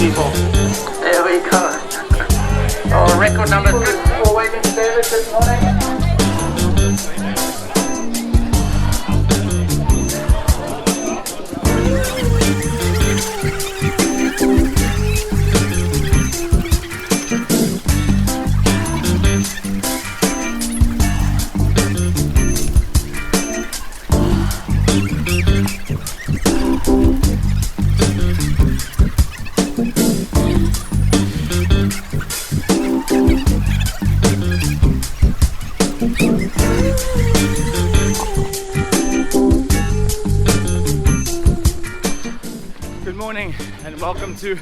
people. There we go. Oh, record number good for waiting service this morning. Good morning and welcome to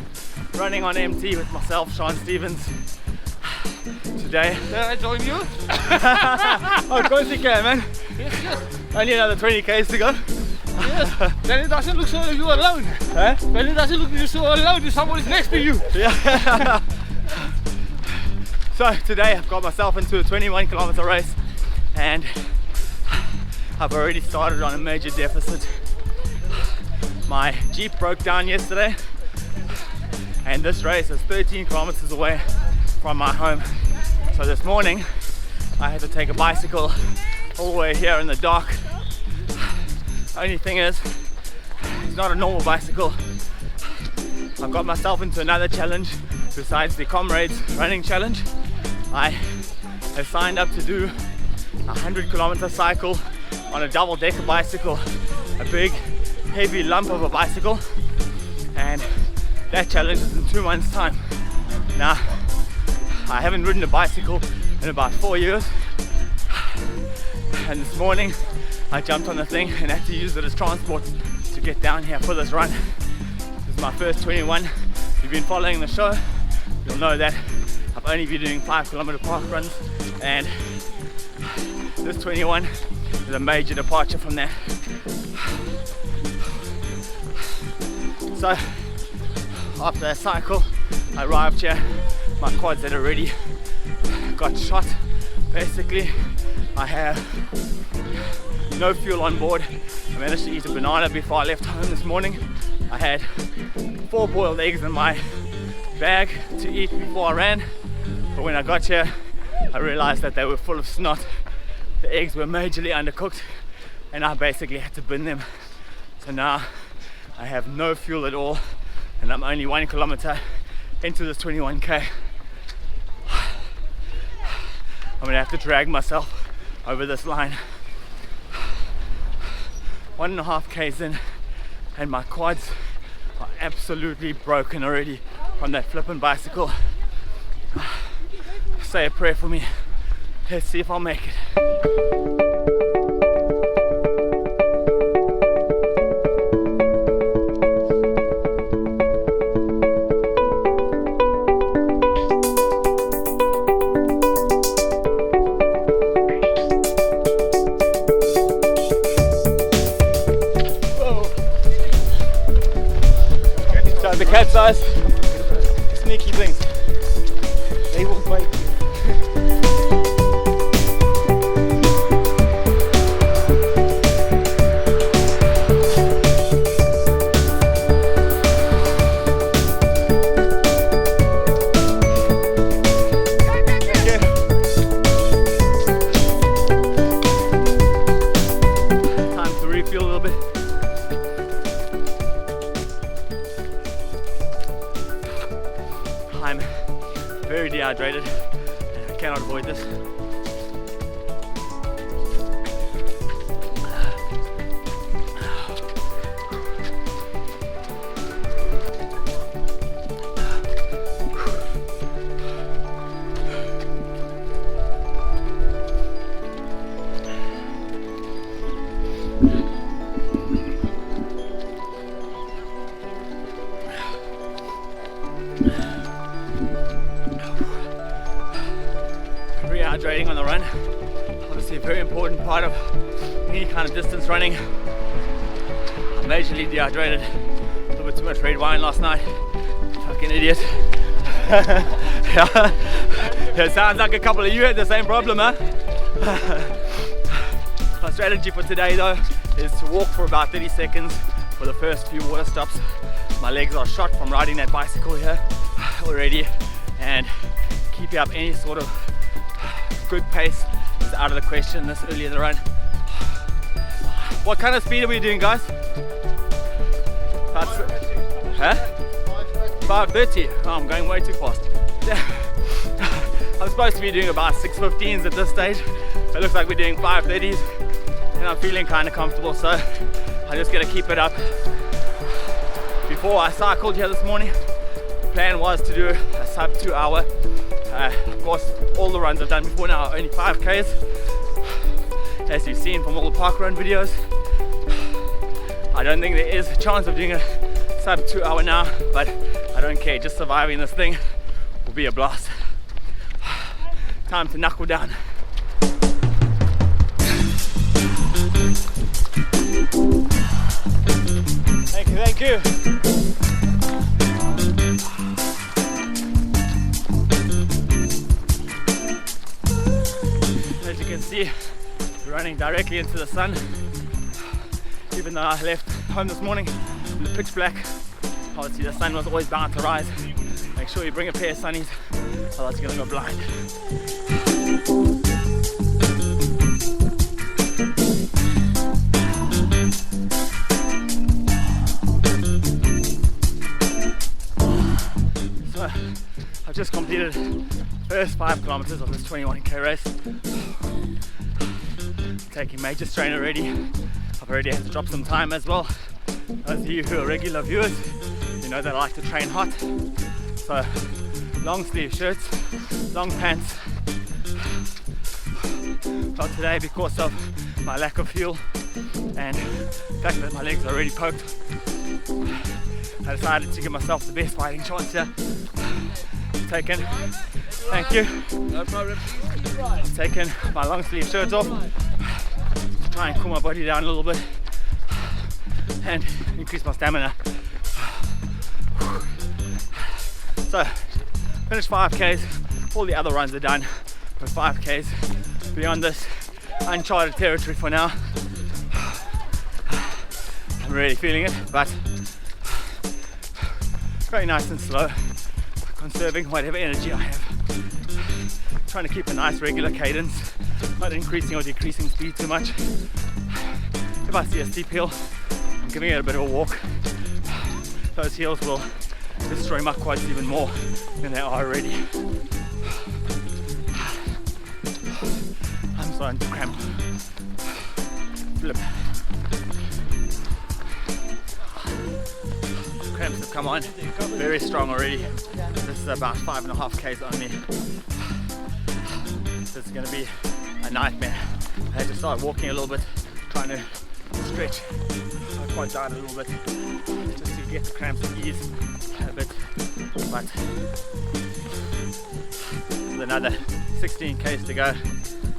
Running on MT with myself, Sean Stevens. Today, Can I join you? of course you can, man. Yes. Only another 20 k's to go. Yes. Then it doesn't look so you're alone. Huh? Then it doesn't look you're so alone if somebody's next to you. Yeah. So today I've got myself into a 21 kilometer race and I've already started on a major deficit. My Jeep broke down yesterday and this race is 13 kilometers away from my home. So this morning I had to take a bicycle all the way here in the dark. Only thing is, it's not a normal bicycle. I've got myself into another challenge besides the Comrades running challenge. I have signed up to do a 100-kilometer cycle on a double-decker bicycle, a big heavy lump of a bicycle, and that challenge is in 2 months time. Now I haven't ridden a bicycle in about 4 years, and this morning I jumped on the thing and had to use it as transport to get down here for this run. This is my first 21. If you've been following the show, you'll know that I've only been doing 5-kilometer park runs, and this 21 is a major departure from that. So after that cycle, I arrived here. My quads had already got shot. Basically, I have no fuel on board. I managed to eat a banana before I left home this morning. I had 4 boiled eggs in my bag to eat before I ran, but when I got here I realized that they were full of snot. The eggs were majorly undercooked and I basically had to bin them. So now I have no fuel at all and I'm only 1 kilometer into this 21k. I'm gonna have to drag myself over this line. 1.5 k's in and my quads are absolutely broken already from that flippin' bicycle. Say a prayer for me. Let's see if I'll make it. The cat's eyes, sneaky things, they will bite you. Time to refuel a little bit. I'm very dehydrated and I cannot avoid this. Rehydrating on the run, obviously a very important part of any kind of distance running. I'm majorly dehydrated, a little bit too much red wine last night, fucking idiot. Yeah. It sounds like a couple of you had the same problem, huh? My strategy for today though is to walk for about 30 seconds for the first few water stops, My legs are shot from riding that bicycle here already, and keeping up any sort of good pace is out of the question this early in the run. What kind of speed are we doing, guys? That's, huh? 5:30. Oh, I'm going way too fast. I'm supposed to be doing about 6:15s at this stage. It looks like we're doing 5:30s, and I'm feeling kind of comfortable, so I'm just gonna keep it up. Before I cycled here this morning, the plan was to do a sub 2 hour. Of course, all the runs I've done before now are only 5Ks. As you've seen from all the park run videos, I don't think there is a chance of doing a sub 2 hour now, but I don't care. Just surviving this thing will be a blast. Time to knuckle down. Thank you, thank you. As you can see, we're running directly into the sun. Even though I left home this morning in the pitch black, obviously the sun was always bound to rise. Make sure you bring a pair of sunnies, otherwise you're gonna go blind. So I've just completed the first 5 kilometers of this 21k race. Taking major strain already. I've already had to drop some time as well. Those of you who are regular viewers, you know that I like to train hot. So long sleeve shirts, long pants. Not today because of my lack of fuel and the fact that my legs are already poked. I decided to give myself the best fighting chance here. Taken, thank you. No problem. I've taken my long sleeve shirts off to try and cool my body down a little bit and increase my stamina. So, finished 5Ks, all the other runs are done with 5Ks. Beyond this, uncharted territory for now. I'm really feeling it, but very nice and slow, conserving whatever energy I have. Trying to keep a nice regular cadence, not increasing or decreasing speed too much. If I see a steep hill, I'm giving it a bit of a walk. Those hills will destroy my quads even more than they are already. I'm starting to cramp. Flip. Cramps have come on, very strong already. This is about 5.5Ks only. This is going to be a nightmare. I had to start walking a little bit, trying to stretch my quads out a little bit, just to get the cramps to ease a bit. But with another 16Ks to go,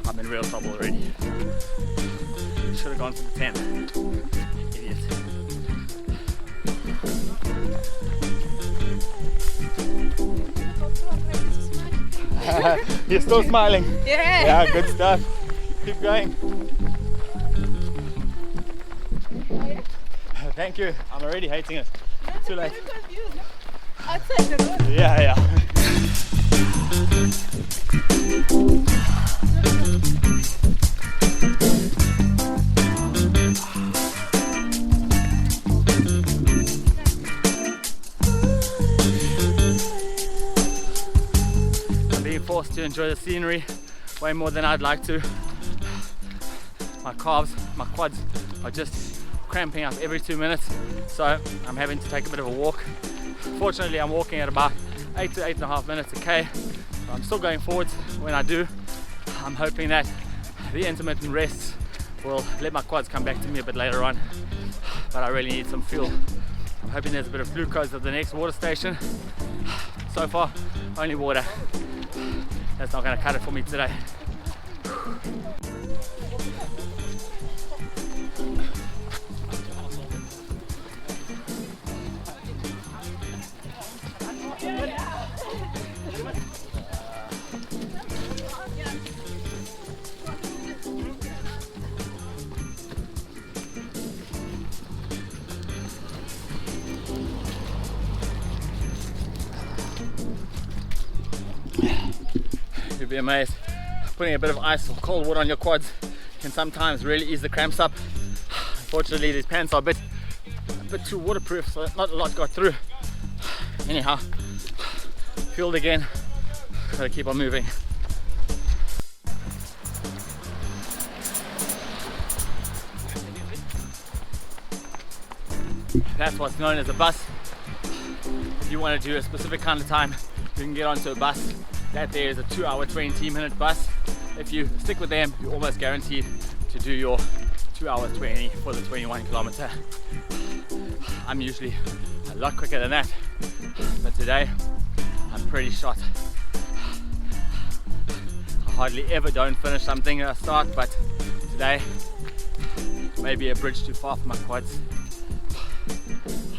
I'm in real trouble already. Should have gone to the 10. Idiot. You're still smiling. Yeah. Yeah, good stuff. Keep going. Thank you. I'm already hating it. Too late. Outside the road. Yeah. I'm being forced to enjoy the scenery way more than I'd like to. My calves, my quads are just cramping up every 2 minutes, so I'm having to take a bit of a walk. Fortunately, I'm walking at about 8 to 8.5 minutes a K. I'm still going forwards when I do. I'm hoping that the intermittent rests will let my quads come back to me a bit later on, but I really need some fuel. I'm hoping there's a bit of glucose at the next water station. So far, only water. That's not going to cut it for me today. you'd be amazed. Putting a bit of ice or cold water on your quads can sometimes really ease the cramps up. Unfortunately, these pants are a bit too waterproof, so not a lot got through. Anyhow, fueled again, gotta keep on moving. That's what's known as a bus. If you want to do a specific kind of time, you can get onto a bus. That there is a 2-hour 20-minute bus. If you stick with them, you're almost guaranteed to do your 2 hours 20 for the 21 kilometer. I'm usually a lot quicker than that, but today I'm pretty shot. I hardly ever don't finish something at a start, but today maybe a bridge too far for my quads.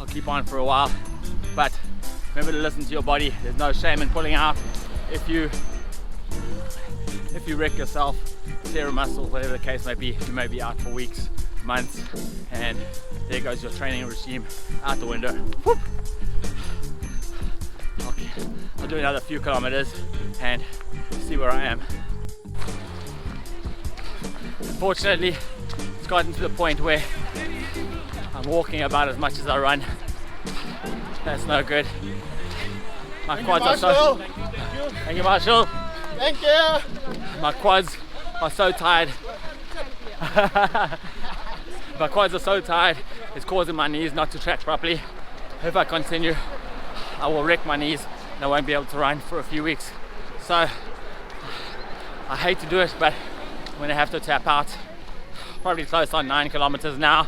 I'll keep on for a while, but remember to listen to your body. There's no shame in pulling out. If you wreck yourself, tear a muscle, whatever the case may be, you may be out for weeks, months, and there goes your training regime out the window. Whoop. Okay, I'll do another few kilometers and see where I am. Unfortunately, it's gotten to the point where I'm walking about as much as I run. That's no good. My quads are so... Thank you, Marshall. Thank you. My quads are so tired. My quads are so tired, it's causing my knees not to track properly. If I continue, I will wreck my knees and I won't be able to run for a few weeks. So I hate to do it, but I'm going to have to tap out. Probably close on 9 kilometers now.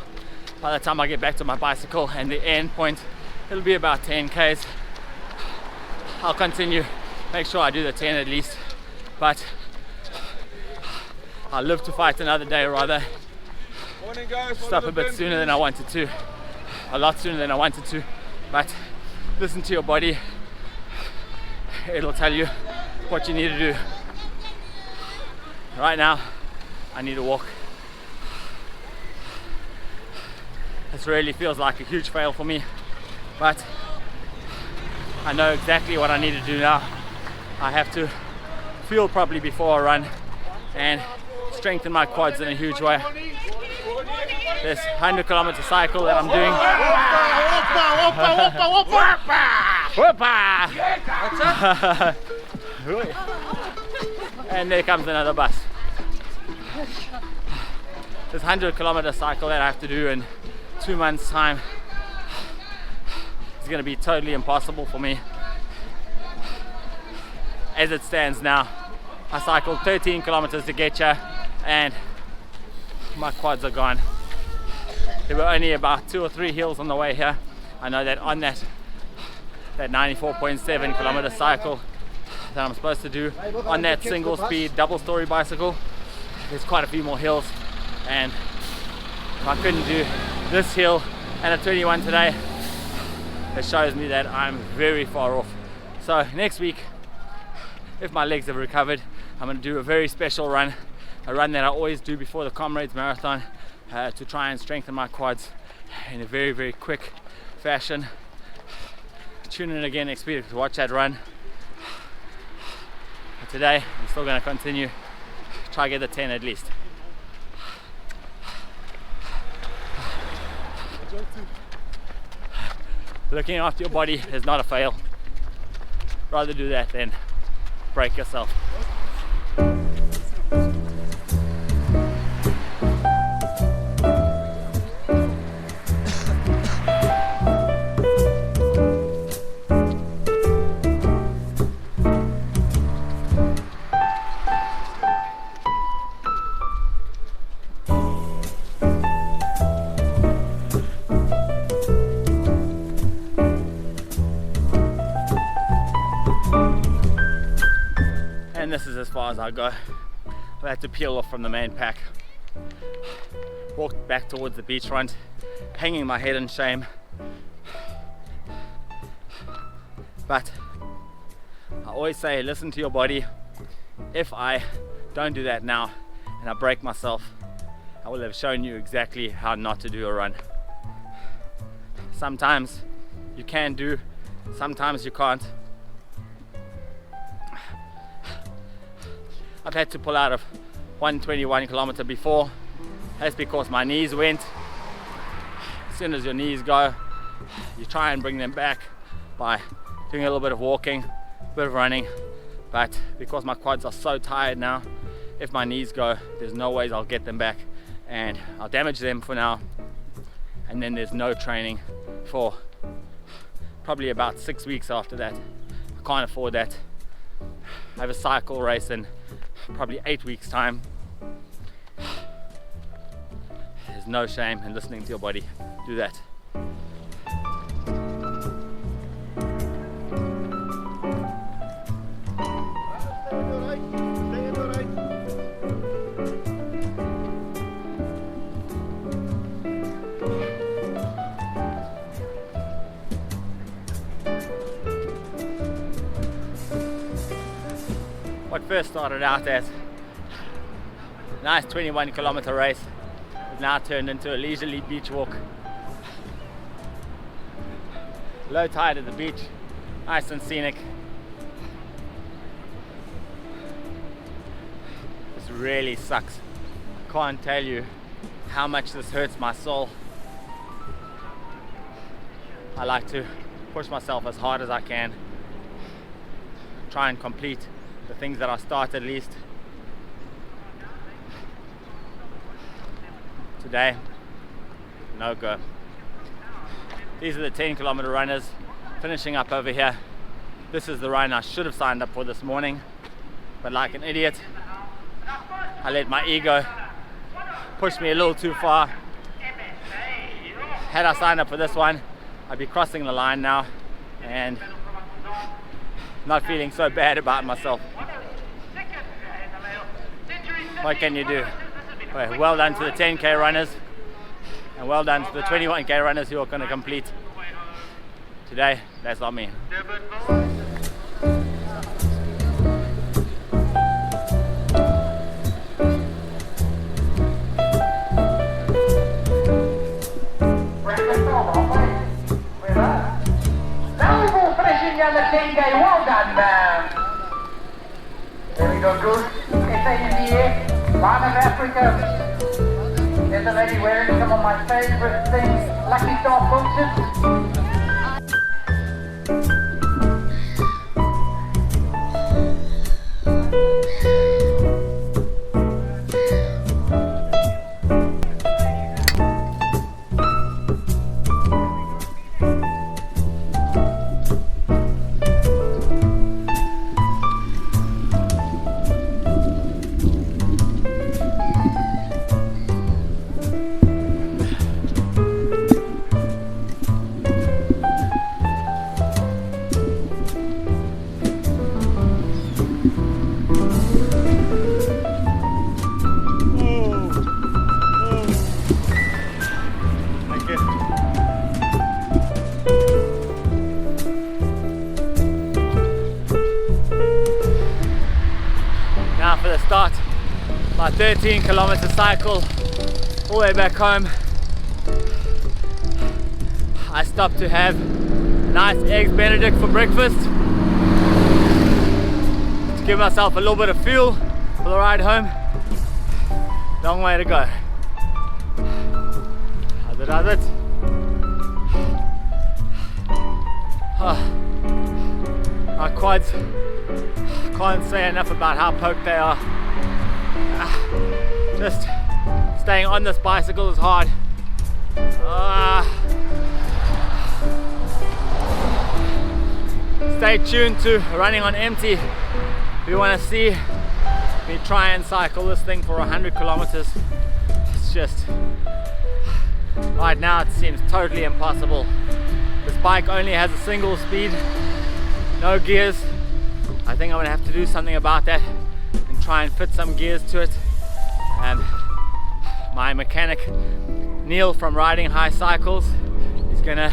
By the time I get back to my bicycle and the end point, it'll be about 10 k's. I'll continue, make sure I do the 10 at least, but I'll live to fight another day rather. Morning, guys. Stop a bit sooner than I wanted to, a lot sooner than I wanted to, but listen to your body. It'll tell you what you need to do. Right now, I need to walk. This really feels like a huge fail for me, but I know exactly what I need to do now. I have to fuel properly before I run and strengthen my quads in a huge way. This 100-kilometer cycle that I'm doing. And there comes another bus. This 100-kilometer cycle that I have to do in 2 months' time is going to be totally impossible for me. As it stands now, I cycled 13 kilometers to get here and my quads are gone. There were only about 2 or 3 hills on the way here. I know that on that 94.7 kilometer cycle that I'm supposed to do on that single speed double story bicycle, there's quite a few more hills, and if I couldn't do this hill and a 21 today, it shows me that I'm very far off. So next week, if my legs have recovered, I'm going to do a very special run, a run that I always do before the Comrades Marathon, to try and strengthen my quads in a very, very quick fashion. Tune in again next week to watch that run. But today, I'm still going to continue, try to get the 10 at least. Looking after your body is not a fail. Rather do that than break yourself. And this is as far as I go. I had to peel off from the main pack. Walked back towards the beachfront, hanging my head in shame. But I always say, listen to your body. If I don't do that now and I break myself, I will have shown you exactly how not to do a run. Sometimes you can do, sometimes you can't. I've had to pull out of 121 kilometer before. That's because my knees went. As soon as your knees go, you try and bring them back by doing a little bit of walking, a bit of running. But because my quads are so tired now, if my knees go, there's no ways I'll get them back, and I'll damage them for now. And then there's no training for probably about 6 weeks after that. I can't afford that. I have a cycle race in probably 8 weeks time. There's no shame in listening to your body. Do that. What first started out as a nice 21 kilometer race has now turned into a leisurely beach walk. Low tide at the beach, nice and scenic. This really sucks. I can't tell you how much this hurts my soul. I like to push myself as hard as I can, try and complete the things that I start at least. Today, no go. These are the 10 kilometer runners finishing up over here. This is the run I should have signed up for this morning, but like an idiot, I let my ego push me a little too far. Had I signed up for this one, I'd be crossing the line now and not feeling so bad about myself. What can you do? Well done to the 10k runners, and well done to the 21k runners who are going to complete. Today, that's not me. On the 10K, well done, there we go, good. SA in the air, Line of Africa. There's a lady wearing some of my favorite things, Lucky Star functions. For the start, my 13 kilometer cycle all the way back home. I stopped to have nice eggs Benedict for breakfast to give myself a little bit of fuel for the ride home. Long way to go. How's it? My quads, can't say enough about how poked they are. Just staying on this bicycle is hard. Stay tuned to Running on Empty if you want to see me try and cycle this thing for 100 kilometers. It's just, right now it seems totally impossible. This bike only has a single speed, no gears. I think I'm gonna have to do something about that and try and fit some gears to it. And my mechanic Neil from Riding High Cycles is gonna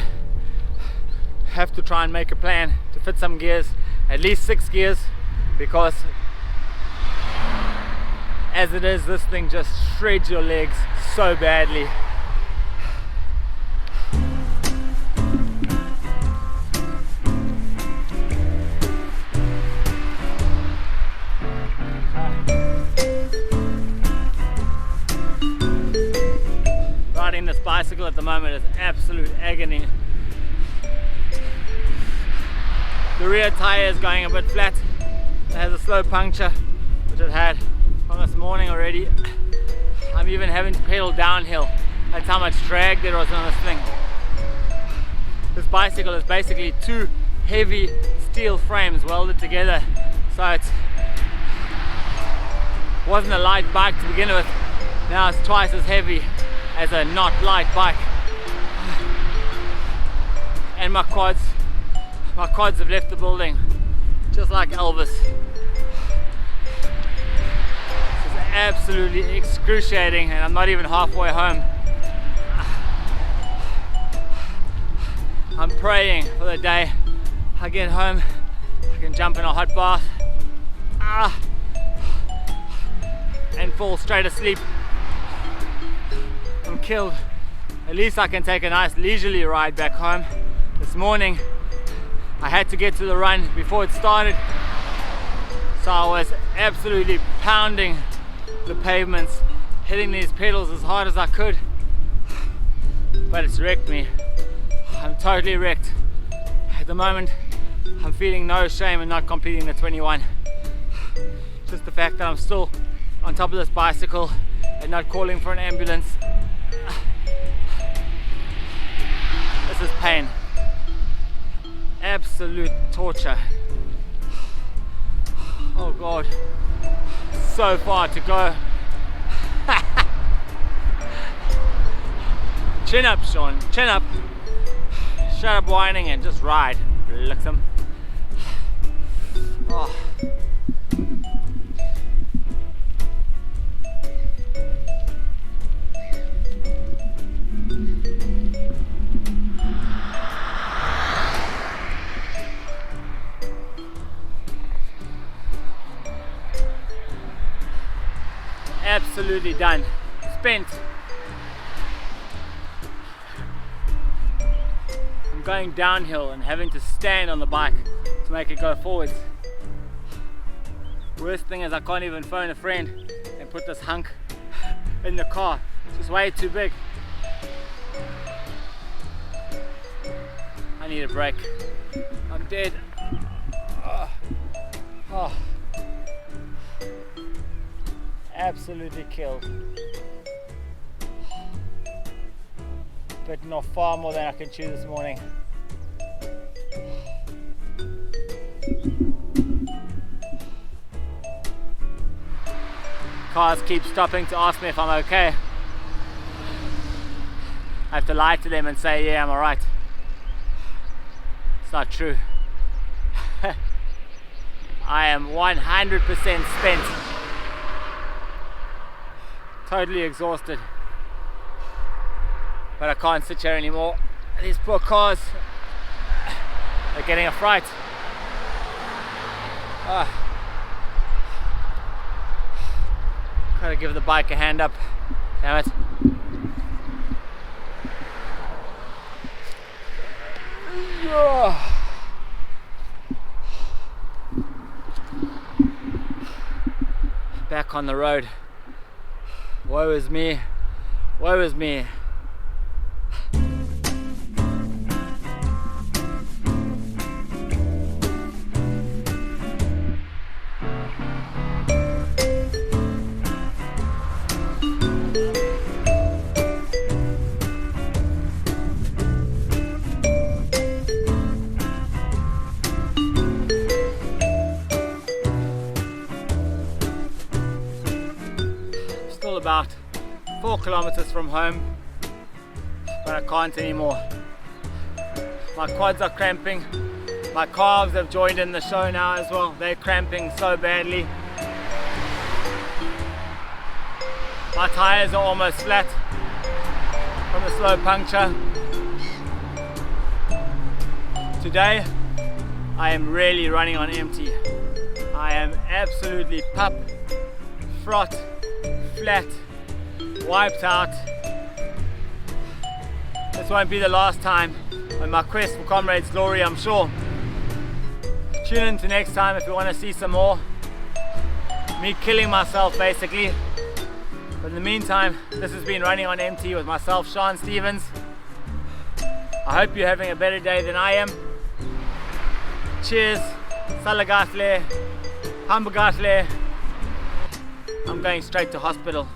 have to try and make a plan to fit some gears, at least 6 gears, because as it is, this thing just shreds your legs so badly. riding this bicycle at the moment is absolute agony. The rear tire is going a bit flat. It has a slow puncture, which it had from this morning already. I'm even having to pedal downhill. That's how much drag there was on this thing. This bicycle is basically two heavy steel frames welded together, so it wasn't a light bike to begin with. Now it's twice as heavy as a not light bike. And my quads have left the building just like Elvis. This is absolutely excruciating, and I'm not even halfway home. I'm praying for the day I get home, I can jump in a hot bath and fall straight asleep. I'm killed. At least I can take a nice leisurely ride back home. This morning I had to get to the run before it started, so I was absolutely pounding the pavements, hitting these pedals as hard as I could, but it's wrecked me. I'm totally wrecked. At the moment I'm feeling no shame in not completing the 21. Just the fact that I'm still on top of this bicycle and not calling for an ambulance. This is pain. Absolute torture. Oh God. So far to go. Chin up, Sean. Chin up. Shut up whining and just ride. Look some. Oh. Absolutely done. Spent. I'm going downhill and having to stand on the bike to make it go forwards. Worst thing is I can't even phone a friend and put this hunk in the car. It's just way too big. I need a break. I'm dead. Oh. Absolutely killed. But not far more than I can chew this morning. Cars keep stopping to ask me if I'm okay. I have to lie to them and say, yeah, I'm alright. It's not true. I am 100% spent. Totally exhausted. But I can't sit here anymore. These poor cars, they're getting a fright. Gotta give the bike a hand up. Damn it. Back on the road. Woe is me. Woe is me. About 4 kilometers from home, but I can't anymore. My quads are cramping. My calves have joined in the show now as well. They're cramping so badly. My tires are almost flat from the slow puncture. Today I am really running on empty. I am absolutely pup, fraught, flat, wiped out. This won't be the last time on my quest for Comrades glory, I'm sure. Tune in to next time if you want to see some more. Me killing myself basically. But in the meantime, this has been Running on MT with myself, Sean Stevens. I hope you're having a better day than I am. Cheers, Salagatle, Hamburgasle. I'm going straight to hospital.